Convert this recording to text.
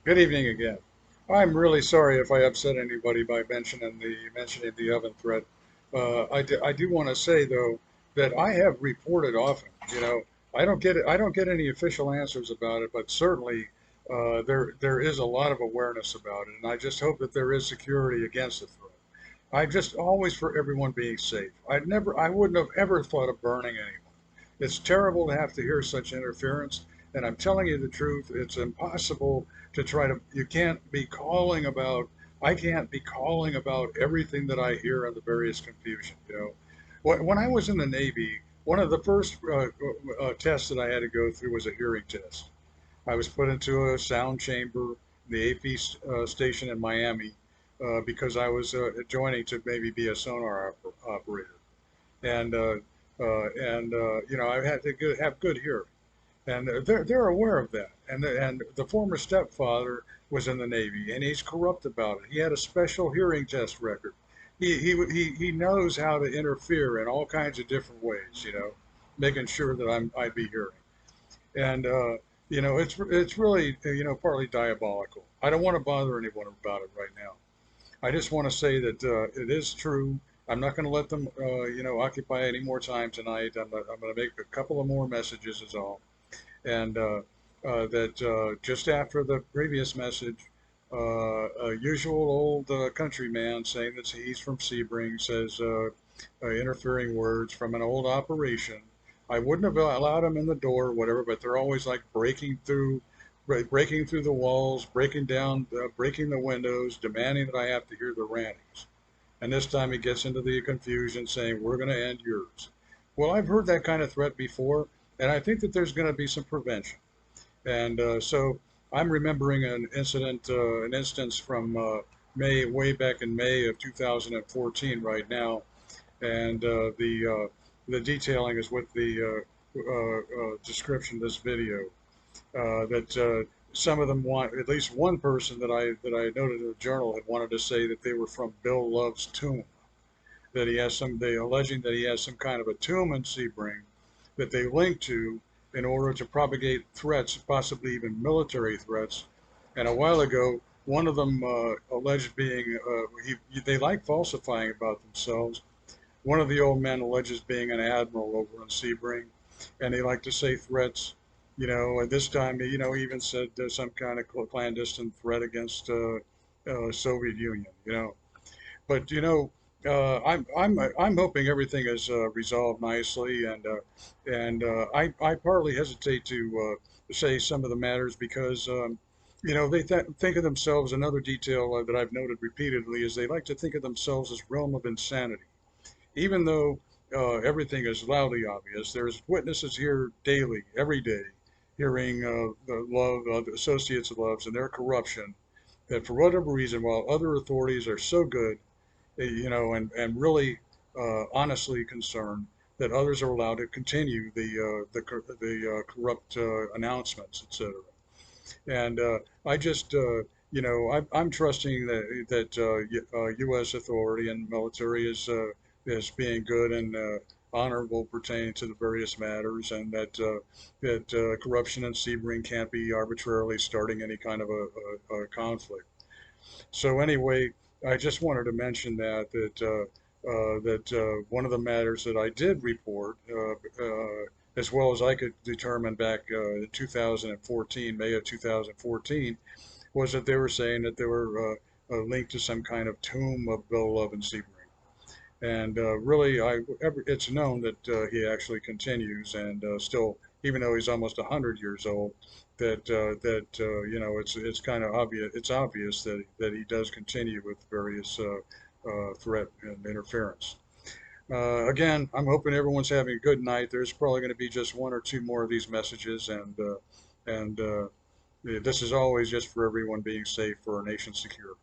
Good evening again. I'm really sorry if I upset anybody by mentioning the oven threat. I do want to say though that I have reported often. I don't get any official answers about it, but certainly there is a lot of awareness about it, and I just hope that there is security against the threat. I just always for everyone being safe. I wouldn't have ever thought of burning anyone. It's terrible to have to hear such interference, and I'm telling you the truth. It's impossible to try to. You can't be calling about. I can't be calling about everything that I hear and the various confusion. When I was in the Navy, one of the first tests that I had to go through was a hearing test. I was put into a sound chamber, the AP station in Miami, because I was joining to maybe be a sonar operator, and I had to have good hearing, and they're aware of that. And the former stepfather was in the Navy, and he's corrupt about it. He had a special hearing test record. He knows how to interfere in all kinds of different ways, making sure that I'd be hearing. And it's really partly diabolical. I don't want to bother anyone about it right now. I just want to say that it is true. I'm not going to let them occupy any more time tonight. I'm going to make a couple of more messages is all, and that just after the previous message, a usual old countryman saying that he's from Sebring says interfering words from an old operation. I wouldn't have allowed them in the door or whatever, but they're always like breaking through the walls, breaking down, breaking the windows, demanding that I have to hear the rantings. And this time he gets into the confusion saying, we're going to end yours. Well, I've heard that kind of threat before, and I think that there's going to be some prevention. And so I'm remembering an instance from way back in May of 2014 right now, and the detailing is with the description of this video. That some of them want, at least one person that I noted in the journal had wanted to say that they were from Bill Love's tomb, that they alleging that he has some kind of a tomb in Sebring that they link to in order to propagate threats, possibly even military threats. And a while ago, one of them alleged being, they like falsifying about themselves. One of the old men alleges being an admiral over in Sebring, and they like to say threats, and this time, he even said some kind of clandestine threat against Soviet Union, But I'm hoping everything is resolved nicely, and I partly hesitate to say some of the matters because they think of themselves. Another detail that I've noted repeatedly is they like to think of themselves as realm of insanity, even though everything is loudly obvious. There's witnesses here daily, every day, hearing the associates of Loves and their corruption. That for whatever reason, while other authorities are so good, and really honestly concerned that others are allowed to continue the corrupt announcements, etc. And I just, I'm trusting that U.S. authority and military is being good and honorable pertaining to the various matters, and that corruption in Sebring can't be arbitrarily starting any kind of a conflict. So anyway, I just wanted to mention that one of the matters that I did report, as well as I could determine back in 2014, May of 2014, was that they were saying that they were linked to some kind of tomb of Bill Love and Sebring. And really, it's known that he actually continues and still, even though he's almost 100 years old, it's kind of obvious. It's obvious that he does continue with various threat and interference. Again, I'm hoping everyone's having a good night. There's probably going to be just one or two more of these messages, and this is always just for everyone being safe, for our nation secure.